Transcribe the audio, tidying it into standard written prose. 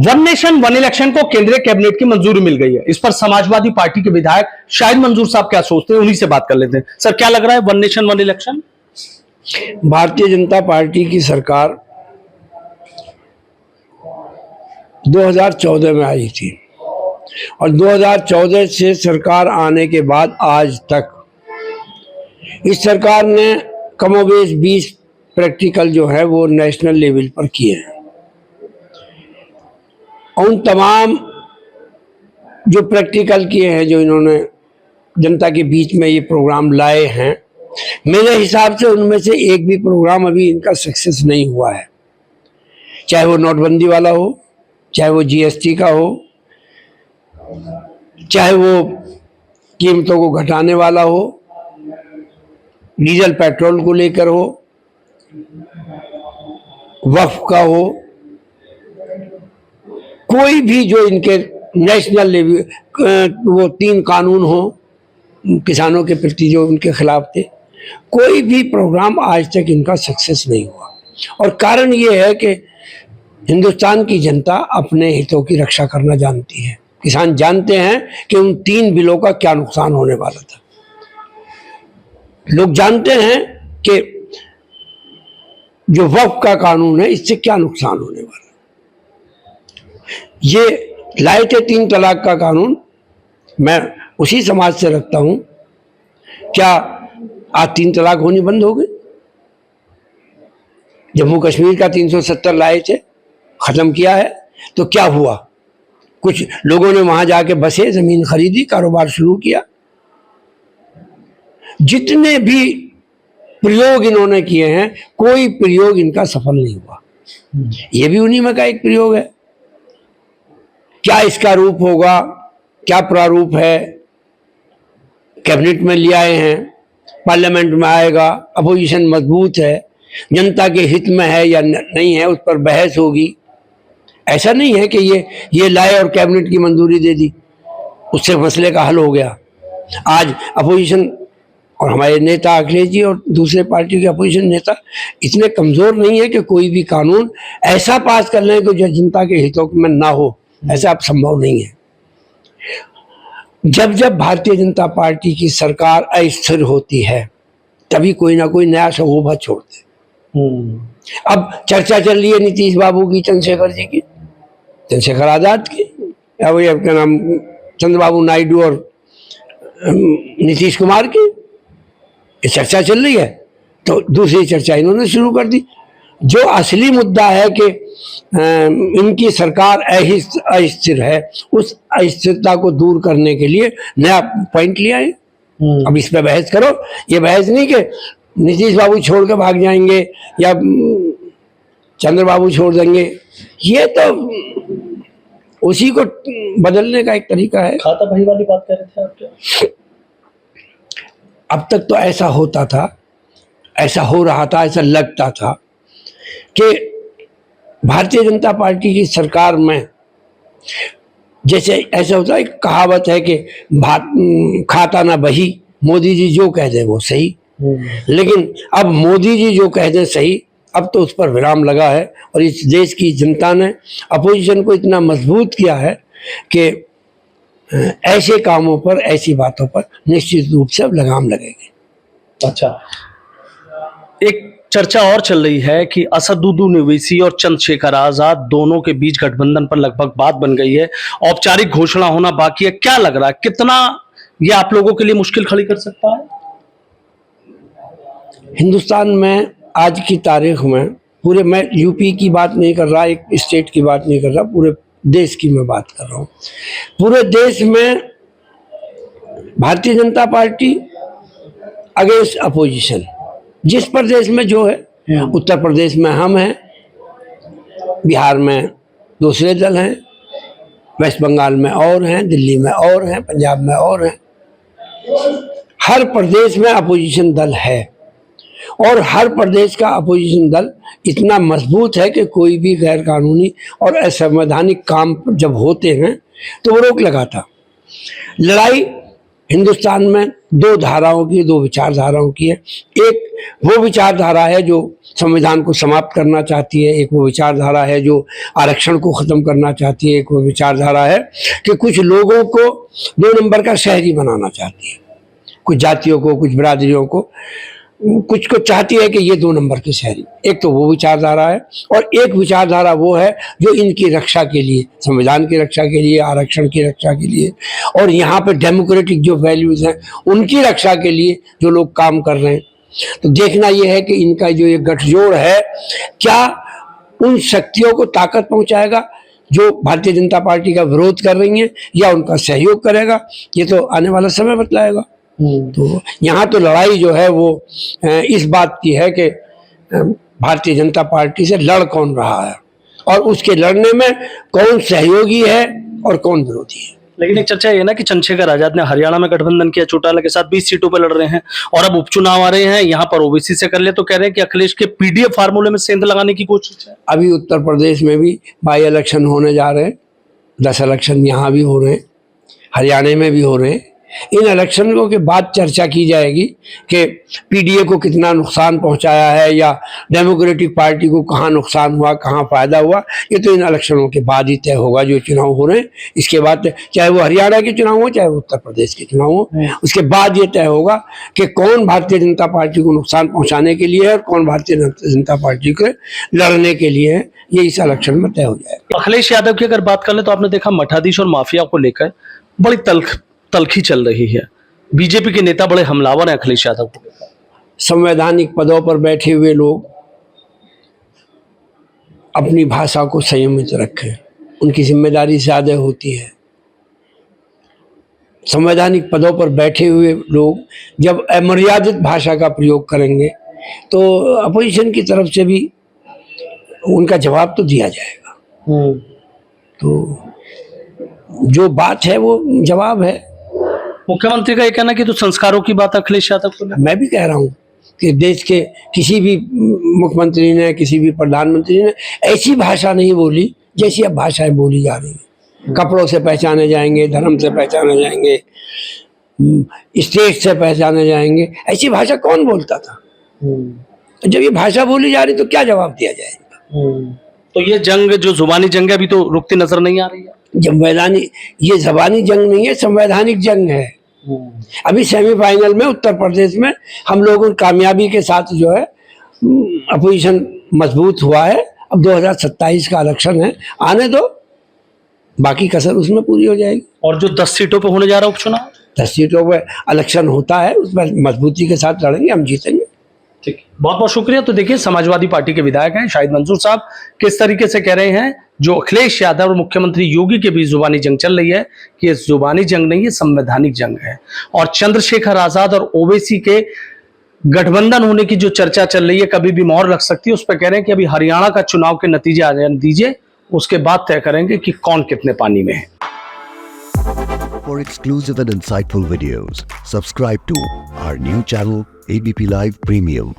One nation one election को केंद्रीय cabinet की मंजूरी मिल गई है। इस पर समाजवादी पार्टी के विधायक शाहिद मंजूर साहब क्या सोचते हैं, उन्हीं से बात कर लेते हैं। सर, क्या लग रहा है one nation one election? Bharatiya Janata party की सरकार 2014 में आई थी और 2014 से सरकार आने के बाद आज तक इस सरकार ने कमोबेश 20 प्रैक्टिकल जो है वो नेशनल लेवल पर किए हैं। उन तमाम जो प्रैक्टिकल किए हैं, जो इन्होंने जनता के बीच में ये प्रोग्राम लाए हैं, मेरे हिसाब से उनमें से एक भी प्रोग्राम अभी इनका सक्सेस नहीं हुआ है। चाहे वो नोटबंदी वाला हो, चाहे वो जीएसटी का हो, चाहे वो कीमतों को घटाने वाला हो, डीजल पेट्रोल को लेकर हो, वक्फ का हो, कोई भी जो इनके नेशनल लेवल वो 3 कानून हो किसानों के प्रति जो उनके खिलाफ थे, कोई भी प्रोग्राम आज तक इनका सक्सेस नहीं हुआ। और कारण ये है कि हिंदुस्तान की जनता अपने हितों की रक्षा करना जानती है। किसान जानते हैं कि उन 3 बिलों का क्या नुकसान होने वाला था। लोग जानते हैं कि जो वक्फ का कानून है, इससे क्या नुकसान होने वाला। ये लाए थे 3 तलाक का कानून। मैं उसी समाज से रखता हूं। क्या आज 3 तलाक होनी बंद हो गई? जम्मू कश्मीर का 370 लाए थे, खत्म किया है, तो क्या हुआ? कुछ लोगों ने वहां जाके बसे, जमीन खरीदी, कारोबार शुरू किया। जितने भी प्रयोग इन्होंने किए हैं, कोई प्रयोग इनका सफल नहीं हुआ। यह भी उन्हीं में का एक प्रयोग है। क्या इसका रूप होगा, क्या प्रारूप है, कैबिनेट में ले आए हैं, पार्लियामेंट में आएगा, अपोजिशन मजबूत है, जनता के हित में है या नहीं है, उस पर बहस होगी। ऐसा नहीं है कि ये लाए और कैबिनेट की मंजूरी दे दी, उससे मसले का हल हो गया। आज अपोजिशन और हमारे नेता अखिलेश जी और दूसरे पार्टी के अपोजिशन नेता इतने कमजोर नहीं है कि कोई भी कानून ऐसा पास कर लें कि जो जनता के हितों में ना हो। ऐसा अब संभव नहीं है। जब जब भारतीय जनता पार्टी की सरकार अस्थिर होती है, तभी कोई ना कोई नया शगुफा छोड़ते। अब चर्चा चल रही है नीतीश बाबू की, चंद्रशेखर जी की, चंद्रशेखर आजाद की, या वही आपका नाम चंद्रबाबू नायडू और नीतीश कुमार की, ये चर्चा चल रही है। तो दूसरी चर्चा इन्होंने शुरू कर दी। जो असली मुद्दा है कि इनकी सरकार अस्थिर है, उस अस्थिरता को दूर करने के लिए नया पॉइंट लिया है। अब इस पे बहस करो। ये बहस नहीं कि नीतीश बाबू छोड़ के भाग जाएंगे या चंद्रबाबू छोड़ देंगे। ये तो उसी को बदलने का एक तरीका है। खाता बही वाली बात कर रहे थे आप क्या? अब तक तो ऐसा होता था, ऐसा हो रहा था, ऐसा लगता था कि भारतीय जनता पार्टी की सरकार में जैसे ऐसा होता है, कहावत है कि खाता ना बही, मोदी जी जो कह दे वो सही। लेकिन अब मोदी जी जो कह दे सही, अब तो उस पर विराम लगा है। और इस देश की जनता ने अपोजिशन को इतना मजबूत किया है कि ऐसे कामों पर, ऐसी बातों पर निश्चित रूप से अब लगाम लगेगी। अच्छा, एक चर्चा और चल रही है कि असदुद्दीन ओवैसी और चंद्रशेखर आजाद दोनों के बीच गठबंधन पर लगभग बात बन गई है, औपचारिक घोषणा होना बाकी है। क्या लग रहा है, कितना ये आप लोगों के लिए मुश्किल खड़ी कर सकता है? हिंदुस्तान में आज की तारीख में पूरे, मैं यूपी की बात नहीं कर रहा, एक स्टेट की बात नहीं कर रहा, पूरे देश की मैं बात कर रहा हूँ। पूरे देश में Bharatiya Janata party against opposition, जिस प्रदेश में जो है, उत्तर प्रदेश में हम हैं, बिहार में दूसरे दल हैं, वेस्ट बंगाल में और हैं, दिल्ली में और हैं, पंजाब में और हैं। हर प्रदेश में अपोजिशन दल है और हर प्रदेश का अपोजिशन दल इतना मजबूत है कि कोई भी गैर कानूनी और असंवैधानिक काम जब होते हैं तो वो रोक लगाता। लड़ाई हिंदुस्तान में दो धाराओं की, दो विचारधाराओं की है। एक वो विचारधारा है जो संविधान को समाप्त करना चाहती है, एक वो विचारधारा है जो आरक्षण को ख़त्म करना चाहती है, एक वो विचारधारा है कि कुछ लोगों को 2 नंबर का शहरी बनाना चाहती है, कुछ जातियों को, कुछ बिरादरियों को, कुछ को चाहती है कि ये 2 नंबर के शहरी। एक तो वो विचारधारा है, और एक विचारधारा वो है जो इनकी रक्षा के लिए, संविधान की रक्षा के लिए, आरक्षण की रक्षा के लिए, और यहाँ पे डेमोक्रेटिक जो वैल्यूज़ हैं उनकी रक्षा के लिए जो लोग काम कर रहे हैं। तो देखना ये है कि इनका जो ये गठजोड़ है क्या उन शक्तियों को ताकत पहुँचाएगा जो भारतीय जनता पार्टी का विरोध कर रही हैं, या उनका सहयोग करेगा। ये तो आने वाला समय बतलाएगा। तो यहाँ तो लड़ाई जो है वो इस बात की है कि भारतीय जनता पार्टी से लड़ कौन रहा है और उसके लड़ने में कौन सहयोगी है और कौन विरोधी है। लेकिन एक चर्चा ये ना कि चंद्रशेखर आजाद ने हरियाणा में गठबंधन किया, चौटाला के साथ 20 सीटों पर लड़ रहे हैं, और अब उपचुनाव आ रहे हैं, यहाँ पर ओबीसी से कर ले, तो कह रहे हैं कि अखिलेश के पीडीएफ फार्मूले में सेंध लगाने की कोशिश है। अभी उत्तर प्रदेश में भी बाई इलेक्शन होने जा रहे हैं, 10 इलेक्शन यहाँ भी हो रहे हैं, हरियाणा में भी हो रहे हैं। इन इलेक्शनों के बाद चर्चा की जाएगी कि पीडीए को कितना नुकसान पहुंचाया है या डेमोक्रेटिक पार्टी को कहाँ नुकसान हुआ, कहाँ फ़ायदा हुआ। ये तो इन इलेक्शनों के बाद ही तय होगा जो चुनाव हो रहे हैं। इसके बाद चाहे वो हरियाणा के चुनाव हो, चाहे वो उत्तर प्रदेश के चुनाव हो, उसके बाद ये तय होगा कि कौन भारतीय जनता पार्टी को नुकसान पहुँचाने के लिए है और कौन भारतीय जनता पार्टी को लड़ने के लिए है। ये इस इलेक्शन में तय हो जाएगा। अखिलेश यादव की अगर बात कर ले तो आपने देखा मठाधीश और माफिया को लेकर बड़ी तलखी चल रही है। बीजेपी के नेता बड़े हमलावर हैं अखिलेश यादव को। संवैधानिक पदों पर बैठे हुए लोग अपनी भाषा को संयमित रखें, उनकी जिम्मेदारी ज़्यादा होती है। संवैधानिक पदों पर बैठे हुए लोग जब अमर्यादित भाषा का प्रयोग करेंगे तो अपोजिशन की तरफ से भी उनका जवाब तो दिया जाएगा। तो जो बात है वो जवाब है। मुख्यमंत्री का ये कहना कि तो संस्कारों की बात अखिलेश यादव को। मैं भी कह रहा हूँ कि देश के किसी भी मुख्यमंत्री ने, किसी भी प्रधानमंत्री ने ऐसी भाषा नहीं बोली जैसी अब भाषाएं बोली जा रही हैं। कपड़ों से पहचाने जाएंगे, धर्म से पहचाने जाएंगे, स्टेट से पहचाने जाएंगे, ऐसी भाषा कौन बोलता था? जब ये भाषा बोली जा रही तो क्या जवाब दिया जाएगा? तो ये जंग जो जुबानी जंग है अभी तो रुकती नजर नहीं आ रही है। ये जबानी जंग नहीं है, संवैधानिक जंग है। अभी सेमीफाइनल में उत्तर प्रदेश में हम लोगों कामयाबी के साथ जो है अपोजिशन मजबूत हुआ है। अब 2027 का इलेक्शन है, आने दो, बाकी कसर उसमें पूरी हो जाएगी। और जो 10 सीटों पर होने जा रहा है उपचुनाव, 10 सीटों पर इलेक्शन होता है, उस पर मजबूती के साथ लड़ेंगे, हम जीतेंगे। ठीक, बहुत बहुत शुक्रिया। तो देखिए समाजवादी पार्टी के विधायक हैं शाहिद मंसूर साहब किस तरीके से कह रहे हैं जो अखिलेश यादव और मुख्यमंत्री योगी के बीच जुबानी जंग चल रही है कि ये जुबानी जंग नहीं, ये संवैधानिक जंग है। और चंद्रशेखर आजाद और ओवैसी के गठबंधन होने की जो चर्चा चल रही है कभी भी मोहर लग सकती है, उस पर कह रहे हैं कि अभी हरियाणा का चुनाव के नतीजे आ जाने दीजिए, उसके बाद तय करेंगे कि कौन कितने पानी में है। For exclusive and insightful videos, subscribe to our new channel ABP Live Premium.